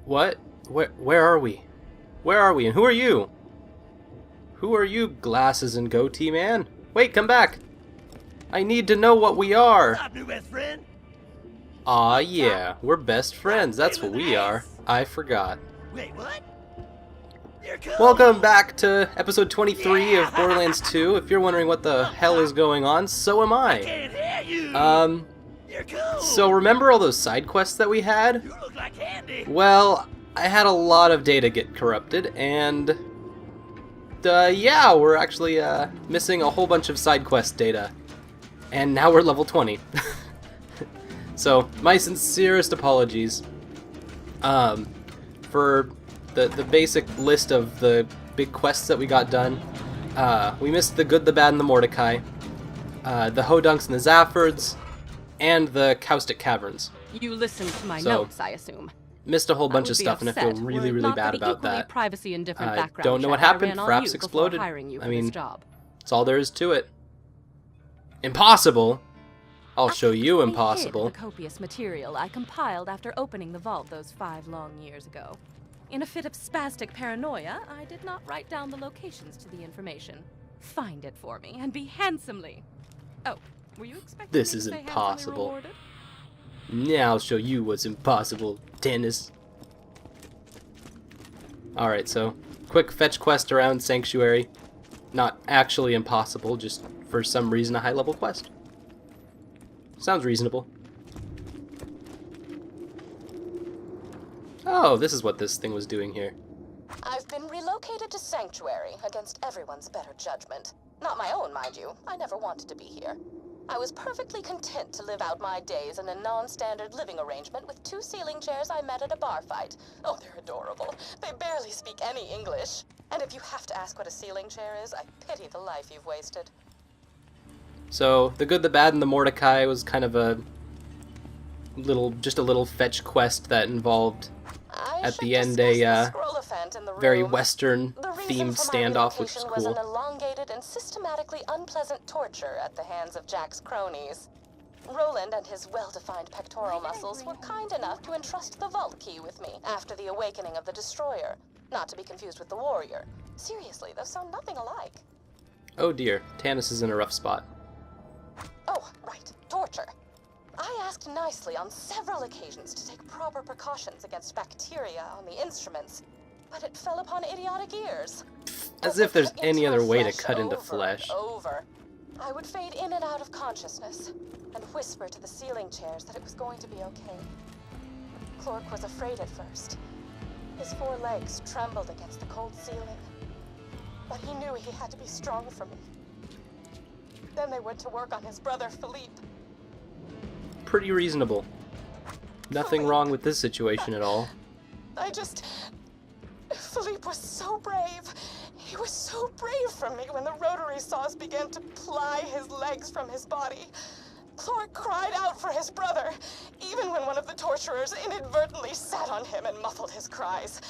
What? Where are we? Where are we? And who are you? Who are you, glasses and goatee man? Wait, come back! I need to know what we are! Stop, new best friend. Aw, yeah. We're best friends. That's what we are. I forgot. Wait, what? You're cool. Welcome back to episode 23 of Borderlands 2. If you're wondering what the hell is going on, so am I I. can't hear you. You're cool. So remember all those side quests that we had? You look like candy. Well, I had a lot of data get corrupted, and yeah, we're actually missing a whole bunch of side quest data. And now we're level 20. So, my sincerest apologies for the basic list of the big quests that we got done. We missed the Good, the Bad, and the Mordecai, the Hodunks and the Zaffords, and the Caustic Caverns. You listened to my notes, I assume. Missed a whole bunch of stuff, and I feel really, really bad about that. Privacy and different background don't know what check I happened. ran on Perhaps you exploded. hiring you for I mean, this job. that's all there is to it. Impossible? I'll show you I impossible. hid the copious material I compiled after opening the vault those 5 long years ago. In a fit of spastic paranoia, I did not write down the locations to the information. Find it for me and be handsomely. Oh, were you expecting This me to is say handsomely impossible. rewarded? Now I'll show you what's impossible, Dennis. Alright, so quick fetch quest around Sanctuary. Not actually impossible, just for some reason a high-level quest. Sounds reasonable. Oh, this is what this thing was doing here. I've been relocated to Sanctuary against everyone's better judgment. Not my own, mind you. I never wanted to be here. I was perfectly content to live out my days in a non-standard living arrangement with 2 ceiling chairs I met at a bar fight. Oh, they're adorable. They barely speak any English. And if you have to ask what a ceiling chair is, I pity the life you've wasted. So, the Good, the Bad, and the Mordecai was kind of a little fetch quest that involved, at the end, a very Western-themed standoff, which is was cool. an elongated and systematically unpleasant torture at the hands of Jack's cronies. Roland and his well-defined pectoral muscles were kind enough to entrust the vault key with me after the awakening of the Destroyer, not to be confused with the Warrior. Seriously, those sound nothing alike. Oh dear, Tannis is in a rough spot. Oh, right, torture. I asked nicely on several occasions to take proper precautions against bacteria on the instruments, but it fell upon idiotic ears. As if there's Cut any into other my way to flesh cut into over flesh. and over. I would fade in and out of consciousness and whisper to the ceiling chairs that it was going to be okay. Clork was afraid at first. His 4 legs trembled against the cold ceiling, but he knew he had to be strong for me. Then they went to work on his brother, Philippe. Pretty reasonable. Nothing wrong with this situation at all. Philippe was so brave. He was so brave for me when the rotary saws began to ply his legs from his body. Clork cried out for his brother, even when one of the torturers inadvertently sat on him and muffled his cries.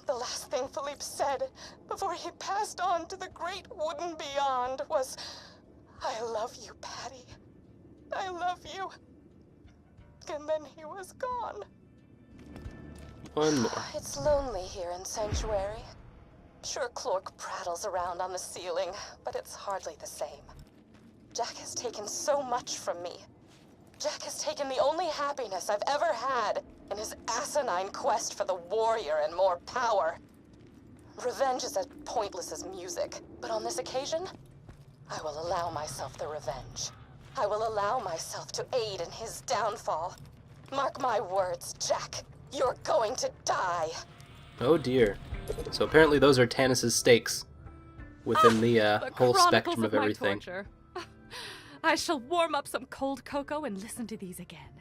The last thing Philippe said before he passed on to the great wooden beyond was, "I love you, Patty. I love you." And then he was gone. One more. It's lonely here in Sanctuary. Sure, Clork prattles around on the ceiling, but it's hardly the same. Jack has taken so much from me. Jack has taken the only happiness I've ever had in his asinine quest for the warrior and more power. Revenge is as pointless as music, but on this occasion, I will allow myself the revenge. I will allow myself to aid in his downfall. Mark my words, Jack. You're going to die. Oh dear. So apparently those are Tannis's stakes within the whole spectrum of everything. Torture. I shall warm up some cold cocoa and listen to these again.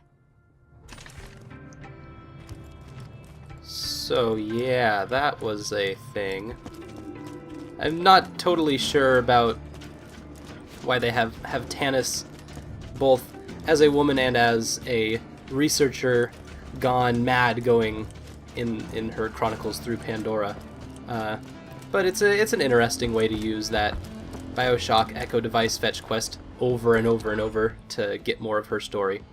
So yeah, that was a thing. I'm not totally sure about why they have Tannis both as a woman and as a researcher gone mad going in her chronicles through Pandora. But it's an interesting way to use that BioShock Echo Device fetch quest over and over and over to get more of her story.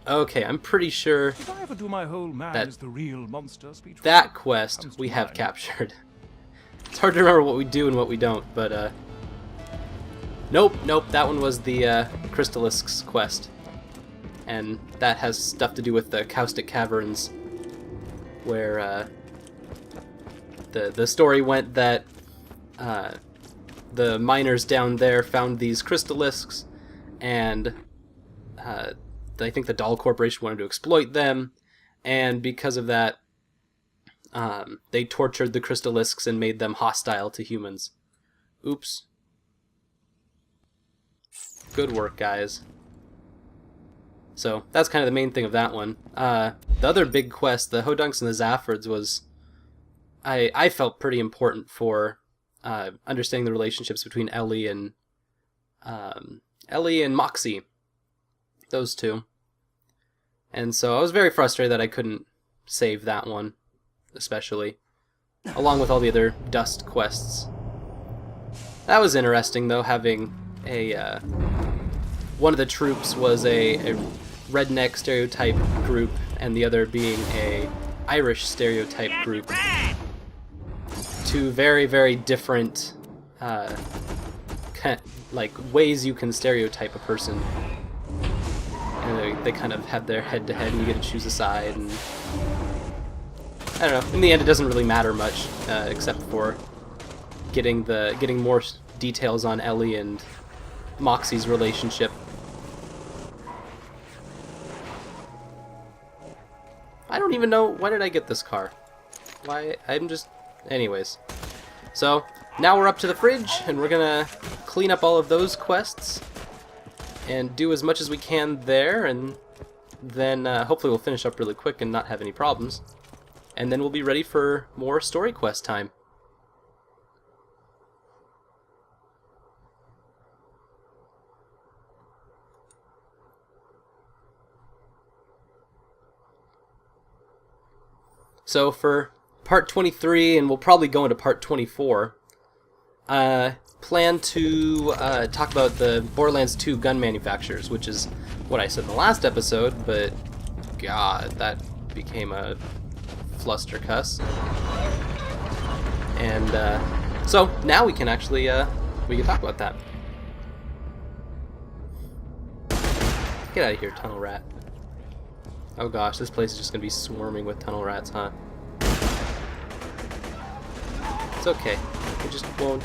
Okay, I'm pretty sure If I ever do my whole man that is the real monster speech, that quest comes to we have mind. captured. It's hard to remember what we do and what we don't, but nope, that one was the Crystalisks quest. And that has stuff to do with the Caustic Caverns, where the story went that the miners down there found these Crystalisks, and I think the Dahl Corporation wanted to exploit them, and because of that, they tortured the Crystalisks and made them hostile to humans. Oops. Good work, guys. So, that's kind of the main thing of that one. The other big quest, the Hodunks and the Zaffords, was, I felt pretty important for understanding the relationships between Ellie and Moxie. Those two. And so I was very frustrated that I couldn't save that one, especially, along with all the other Dust quests. That was interesting, though, having a one of the troops was a redneck stereotype group, and the other being a Irish stereotype group. Two very, very different like ways you can stereotype a person. And they kind of have their head-to-head, and you get to choose a side, and I don't know. In the end, it doesn't really matter much, except for getting more details on Ellie and Moxie's relationship. I don't even know, why did I get this car? Why, anyways. So, now we're up to the fridge, and we're gonna clean up all of those quests, and do as much as we can there, and then hopefully we'll finish up really quick and not have any problems. And then we'll be ready for more story quest time. So for part 23, and we'll probably go into part 24, plan to talk about the Borderlands 2 gun manufacturers, which is what I said in the last episode, but god, that became a flustercuss. And so now we can actually we can talk about that. Get out of here, tunnel rat. Oh gosh, this place is just gonna be swarming with tunnel rats, huh? It's okay. We just won't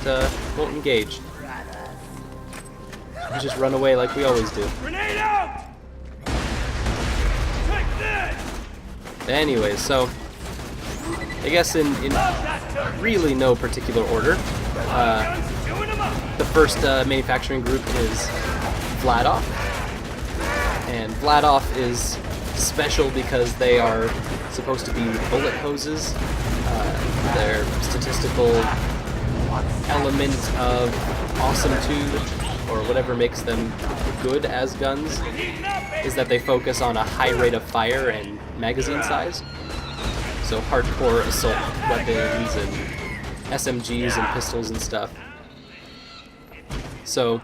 engage. We just run away like we always do. Grenade out! Take this! Anyways, so I guess in really no particular order, the first manufacturing group is Vladoff, and Vladoff is special because they are supposed to be bullet hoses. Their statistical element of awesometude, or whatever makes them good as guns, is that they focus on a high rate of fire and magazine size. So hardcore assault weapons and SMGs and pistols and stuff. So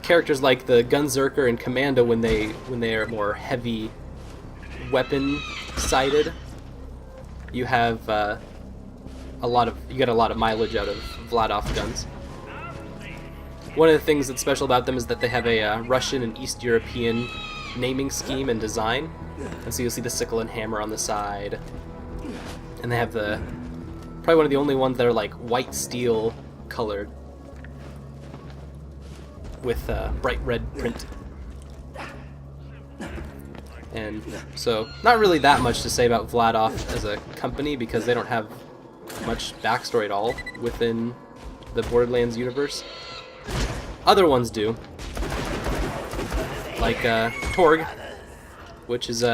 characters like the Gunzerker and Commando, when they are more heavy weapon sided, you have you get a lot of mileage out of Vladoff guns. One of the things that's special about them is that they have a Russian and East European naming scheme and design, and so you'll see the sickle and hammer on the side, and they have probably one of the only ones that are like white steel colored with bright red print. And so, not really that much to say about Vladoff as a company, because they don't have much backstory at all within the Borderlands universe. Other ones do, like Torg, which is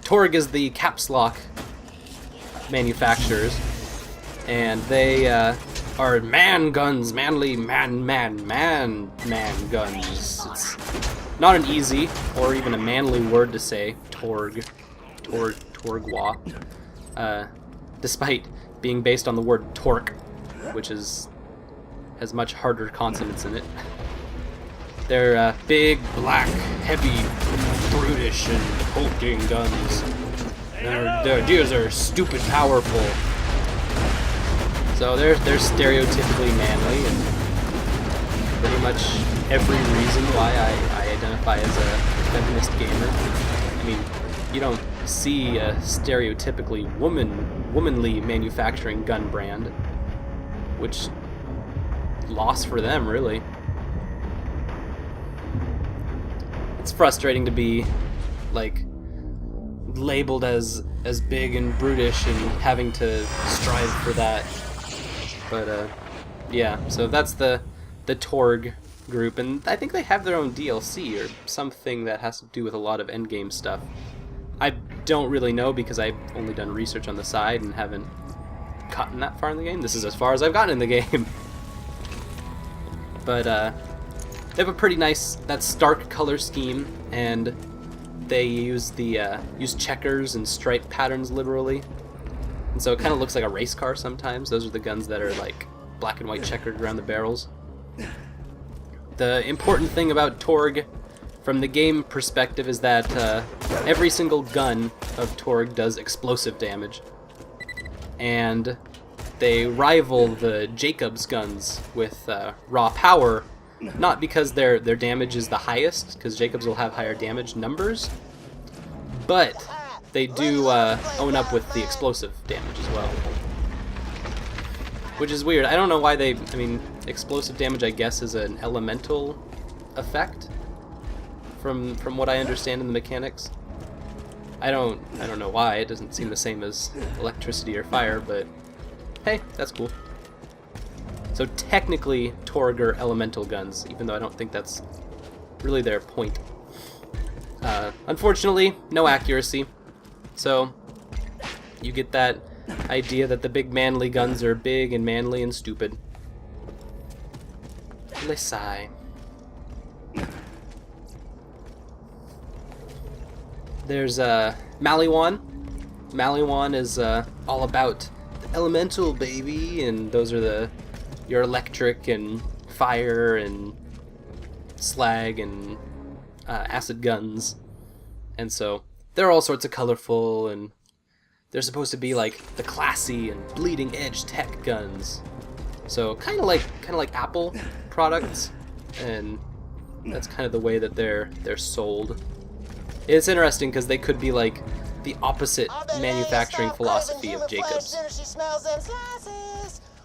Torg is the caps lock manufacturers, and they are man guns, manly man guns. It's not an easy or even a manly word to say, Torgwa, despite being based on the word torque, which has much harder consonants in it. They're big, black, heavy, brutish, and hulking guns. Their ideas are stupid powerful. So they're stereotypically manly, and pretty much every reason why I identify as a feminist gamer. I mean, you don't see a stereotypically womanly manufacturing gun brand, which loss for them, really. It's frustrating to be like labeled as big and brutish and having to strive for that. But yeah, so that's the Torg group, and I think they have their own DLC or something that has to do with a lot of endgame stuff. I don't really know because I've only done research on the side and haven't gotten that far in the game. This is as far as I've gotten in the game. But they have a pretty nice, that stark color scheme, and they use use checkers and stripe patterns liberally. And so it kind of looks like a race car sometimes. Those are the guns that are like black and white checkered around the barrels. The important thing about Torg from the game perspective is that every single gun of Torg does explosive damage. And they rival the Jacobs guns with raw power, not because their damage is the highest, because Jacobs will have higher damage numbers, but they do own up with the explosive damage as well. Which is weird. I don't know why they... I mean, explosive damage, I guess, is an elemental effect, from what I understand in the mechanics. I don't know why. It doesn't seem the same as electricity or fire, but hey, that's cool. So technically, Torg are elemental guns, even though I don't think that's really their point. Unfortunately, no accuracy. So you get that idea that the big manly guns are big and manly and stupid. Sigh. There's Maliwan. Maliwan is all about the elemental, baby, and those are your electric and fire and slag and acid guns. And so they're all sorts of colorful, and they're supposed to be like the classy and bleeding edge tech guns. So kind of like Apple products, and that's kind of the way that they're sold. It's interesting because they could be like the opposite manufacturing philosophy of Jacobs.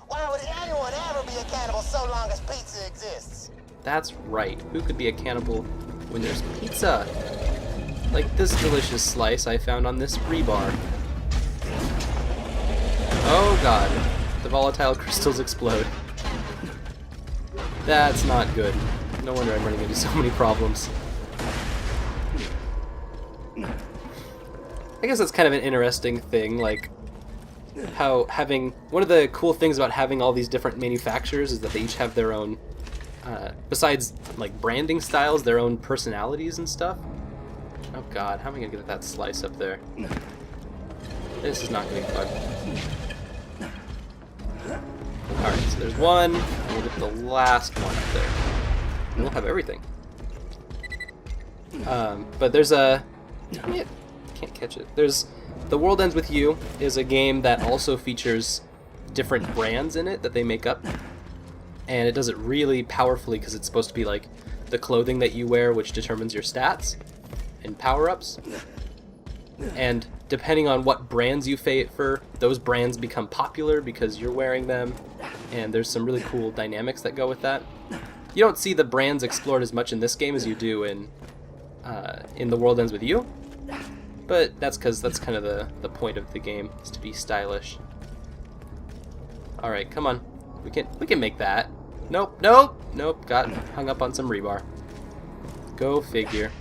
Why would anyone ever be a cannibal so long as pizza exists? That's right. Who could be a cannibal when there's pizza? Like this delicious slice I found on this rebar. Oh god. The volatile crystals explode. That's not good. No wonder I'm running into so many problems. I guess that's kind of an interesting thing, like how one of the cool things about having all these different manufacturers is that they each have their own, besides like branding styles, their own personalities and stuff. Oh god, how am I gonna get that slice up there? This is not gonna be fun. Alright, so there's one, and we'll get the last one up there. And we'll have everything. But there's a... I can't catch it. There's... The World Ends With You is a game that also features different brands in it that they make up. And it does it really powerfully because it's supposed to be like the clothing that you wear, which determines your stats and power-ups. And depending on what brands you favor, those brands become popular because you're wearing them, and there's some really cool dynamics that go with that. You don't see the brands explored as much in this game as you do in The World Ends With You, but that's because that's kind of the point of the game, is to be stylish. Alright, come on. We can make that. Nope, nope, nope, got hung up on some rebar. Go figure.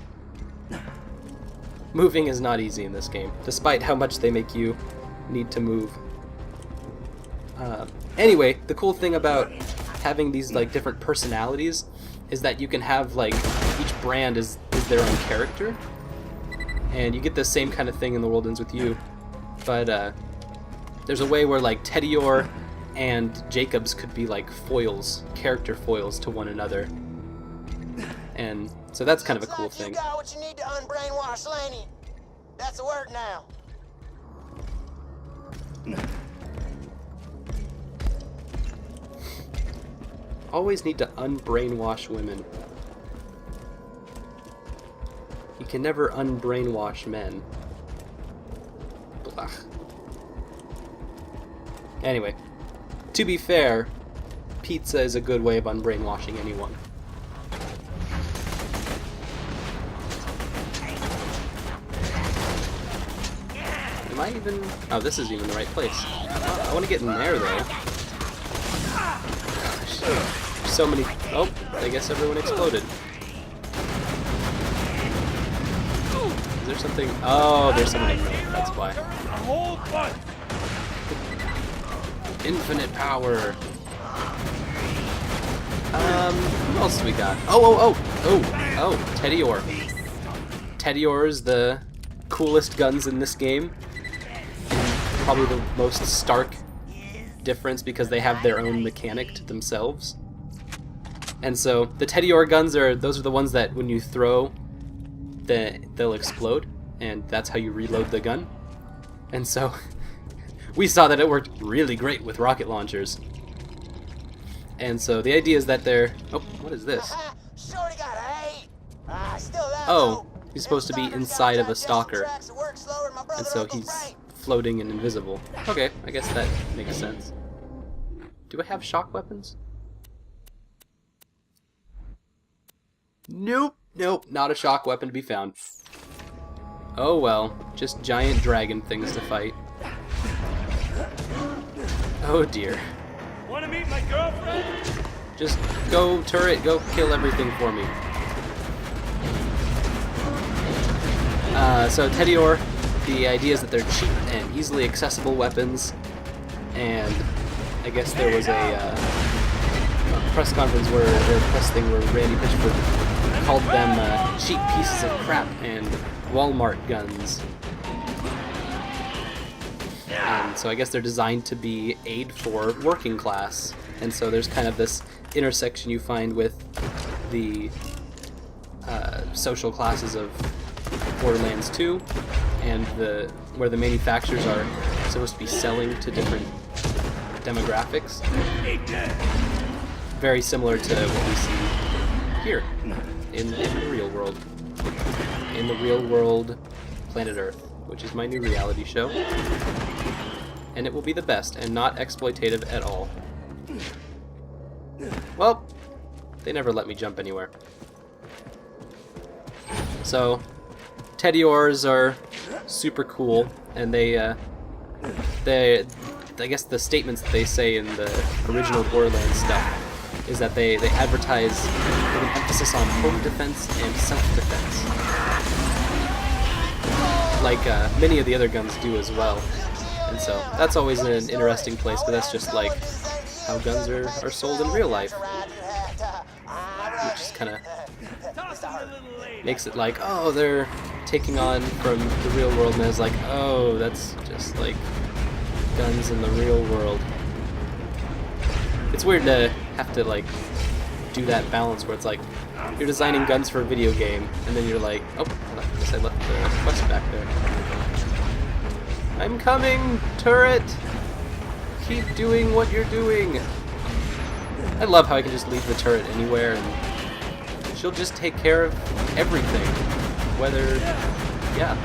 Moving is not easy in this game, despite how much they make you need to move. Anyway, the cool thing about having these like different personalities is that you can have like each brand is their own character, and you get the same kind of thing in The World Ends With You. But there's a way where like Teddior and Jacobs could be like foils, character foils to one another. And so that's kind of a Looks cool like thing. You got what you need to unbrainwash Laney. That's the word now. Always need to unbrainwash women. You can never unbrainwash men. Blah. Anyway, to be fair, pizza is a good way of unbrainwashing anyone. Am I even... Oh, this is even the right place. I want to get in there, though. Gosh, there's so many... Oh, I guess everyone exploded. Is there something... Oh, there's something. That's why. A whole bunch. Infinite power. What else do we got? Oh, Teddior. Teddior is the coolest guns in this game. And probably the most stark difference because they have their own mechanic to themselves. And so the Teddior guns those are the ones that when you throw, they'll explode, and that's how you reload the gun. And so we saw that it worked really great with rocket launchers. And so the idea is that they're... Oh, what is this? Shorty got eight. Still that Oh, though. he's supposed to be inside of a stalker. And so he's floating and invisible. Okay, I guess that makes sense. Do I have shock weapons? Nope, not a shock weapon to be found. Oh well, just giant dragon things to fight. Oh dear. Want to meet my girlfriend? Just go, turret, go kill everything for me. So Teddior, the idea is that they're cheap and easily accessible weapons, and I guess there was a press conference or press thing where Randy Pitchford called them cheap pieces of crap and Walmart guns. And so I guess they're designed to be aid for working class, and so there's kind of this intersection you find with the social classes of Borderlands 2 and where the manufacturers are supposed to be selling to different demographics. Very similar to what we see here in the real world. In the real world Planet Earth, which is my new reality show. And it will be the best and not exploitative at all. Well, they never let me jump anywhere. So, Teddiors are super cool, and I guess the statements that they say in the original Borderlands stuff is that they advertise with an emphasis on home defense and self-defense, like many of the other guns do as well. And so that's always an interesting place, but that's just like how guns are sold in real life, which is kind of makes it like, oh, they're taking on from the real world, and it's like, oh, that's just like guns in the real world. It's weird to have to like do that balance where it's like you're designing guns for a video game, and then you're like, oh, I guess I left the quest back there. I'm coming, turret! Keep doing what you're doing! I love how I can just leave the turret anywhere and she'll just take care of everything. Whether... yeah.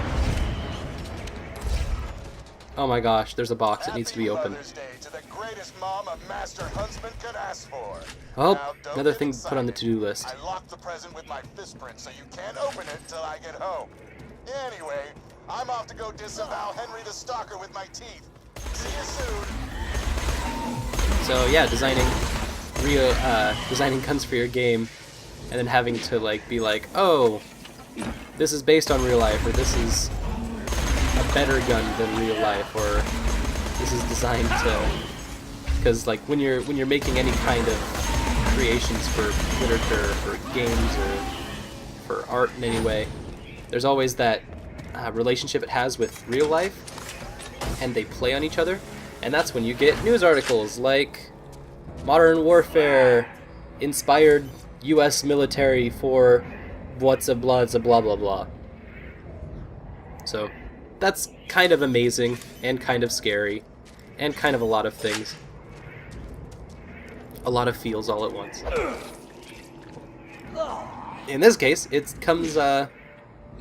Oh my gosh, there's a box. It needs to be opened. Oh, another thing put on the to-do list. I locked the present with my fist print, so you can't open it till I get home. Anyway, I'm off to go disavow Henry the Stalker with my teeth. See you soon. So yeah, designing guns for your game, and then having to like be like, oh, this is based on real life, or this is a better gun than real life, or this is designed to, because like when you're making any kind of creations for literature, for games, or for art in any way, there's always that relationship it has with real life, and they play on each other, and that's when you get news articles like Modern Warfare inspired U.S. military for what's a blah blah blah. So that's kind of amazing and kind of scary and kind of a lot of things. A lot of feels all at once. In this case, it comes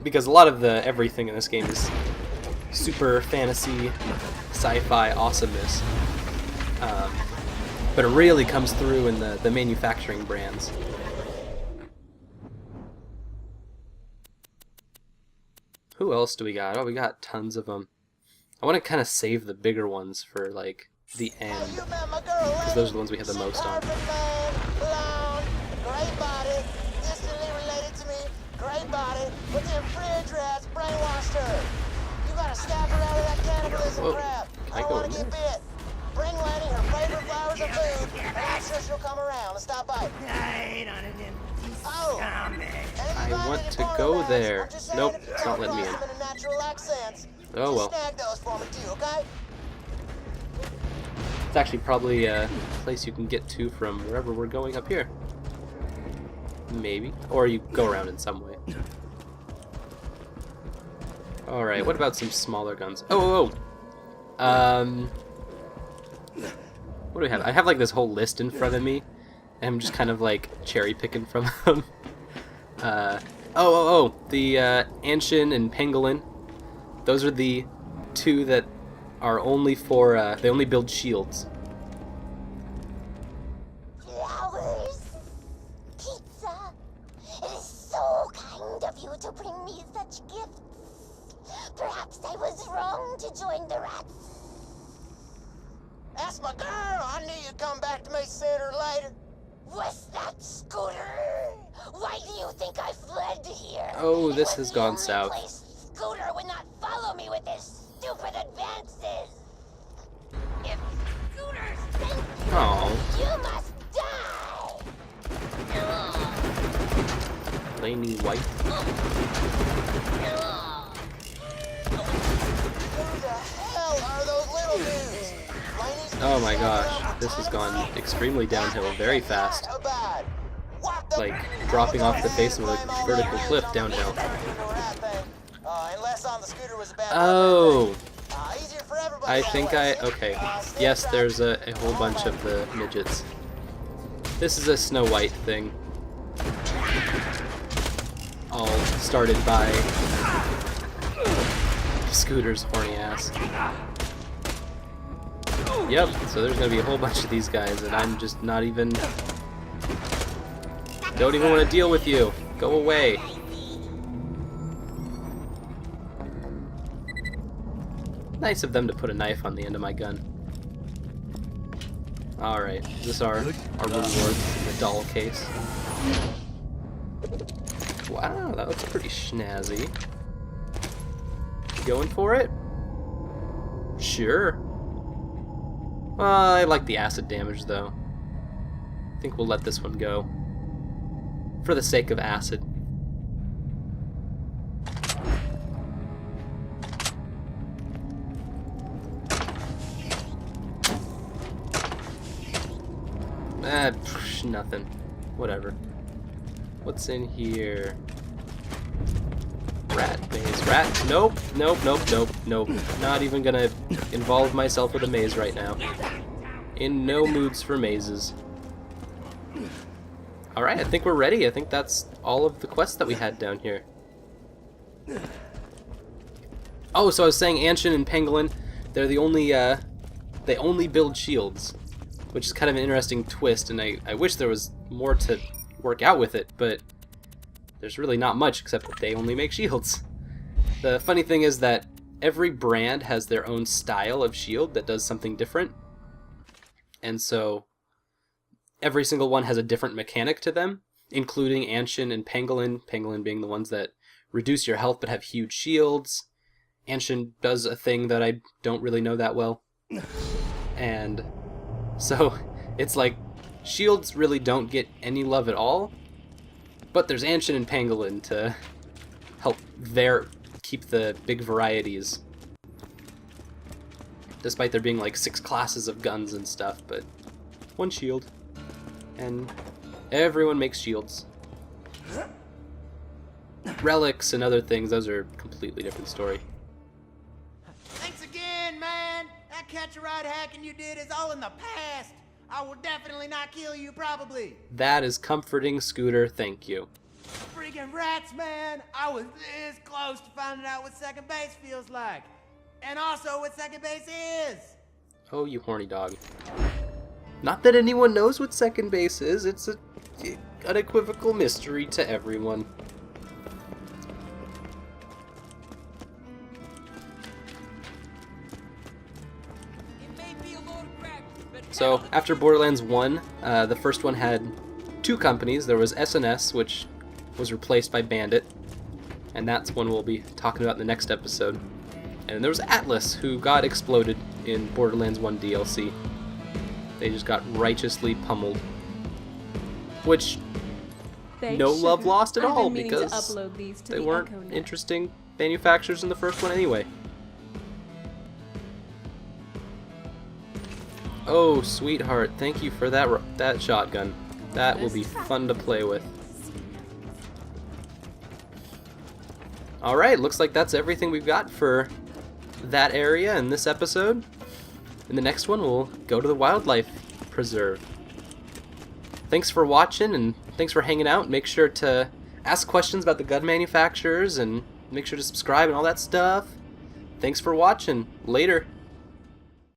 because a lot of the everything in this game is super fantasy, sci-fi awesomeness. But it really comes through in the manufacturing brands. Who else do we got? Oh, we got tons of them. I want to kind of save the bigger ones for, like, the end. Because those are the ones we have the most on. Great body, distantly related to me. Great body, but the fridge rats brainwashed her. You gotta snap her out of that cannibalism Whoa. crap. Can I I don't go want in to get there? bit. Bring Lenny her favorite flowers and food, and I'm sure she'll come around and stop by. Oh, I want to go there. Nope, it's not letting me in. Oh well. Snag those for me too, okay? It's actually probably a place you can get to from wherever we're going up here. Maybe. Or you go around in some way. Alright, what about some smaller guns? Oh. What do we have? I have like this whole list in front of me. And I'm just kind of like cherry picking from them. The Anshin and Pangolin. Those are the two that are only for, they only build shields. Flowers, pizza. It is so kind of you to bring me such gifts. Perhaps I was wrong to join the rats. That's my girl. I knew you'd come back to me sooner or later. Was that Scooter? Why do you think I fled here? Oh, It this was has the gone only south. place Scooter would not follow me with his stupid advances. If Scooter sent you, Oh, you must die. Laney White. Who the hell are those little dudes? Oh my gosh, this has gone extremely downhill very fast. Like dropping off the face of a vertical cliff downhill. Oh, I think okay. Yes, there's a whole bunch of the midgets. This is a Snow White thing. All started by Scooter's horny ass. Yep, so there's gonna be a whole bunch of these guys, and I'm just not even... Don't even want to deal with you. Go away. Nice of them to put a knife on the end of my gun. Alright, is this our reward in the doll case? Wow, that looks pretty snazzy. Going for it? Sure. I like the acid damage, though. I think we'll let this one go. For the sake of acid. Nothing. Whatever. What's in here? Rat maze. Rat? Nope. Nope. Not even gonna involve myself with a maze right now. In no moods for mazes. Alright, I think we're ready. I think that's all of the quests that we had down here. Oh, so I was saying Anshin and Pangolin, they're the only, they only build shields. Which is kind of an interesting twist, and I wish there was more to work out with it, but there's really not much except that they only make shields. The funny thing is that every brand has their own style of shield that does something different. And so every single one has a different mechanic to them, including Anshin and Pangolin. Pangolin being the ones that reduce your health but have huge shields. Anshin does a thing that I don't really know that well. And so it's like shields really don't get any love at all, but there's Anshin and Pangolin to help keep the big varieties. Despite there being like 6 classes of guns and stuff, but one shield. And Everyone makes shields. Relics and other things, those are a completely different story. Thanks again, man. That catch-a-ride hacking you did is all in the past. I will definitely not kill you, probably. That is comforting, Scooter. Thank you. Freaking rats, man. I was this close to finding out what second base feels like. And also what second base is. Oh, you horny dog. Not that anyone knows what second base is. It's an unequivocal mystery to everyone. So, after Borderlands 1, the first one had 2 companies. There was SNS, which was replaced by Bandit, and that's one we'll be talking about in the next episode. And there was Atlas, who got exploded in Borderlands 1 DLC. They just got righteously pummeled. Which, no love lost at all, because they weren't interesting manufacturers in the first one anyway. Oh, sweetheart, thank you for that shotgun. That will be fun to play with. Alright, looks like that's everything we've got for that area in this episode. In the next one, we'll go to the wildlife preserve. Thanks for watching, and thanks for hanging out. Make sure to ask questions about the gun manufacturers, and make sure to subscribe and all that stuff. Thanks for watching. Later.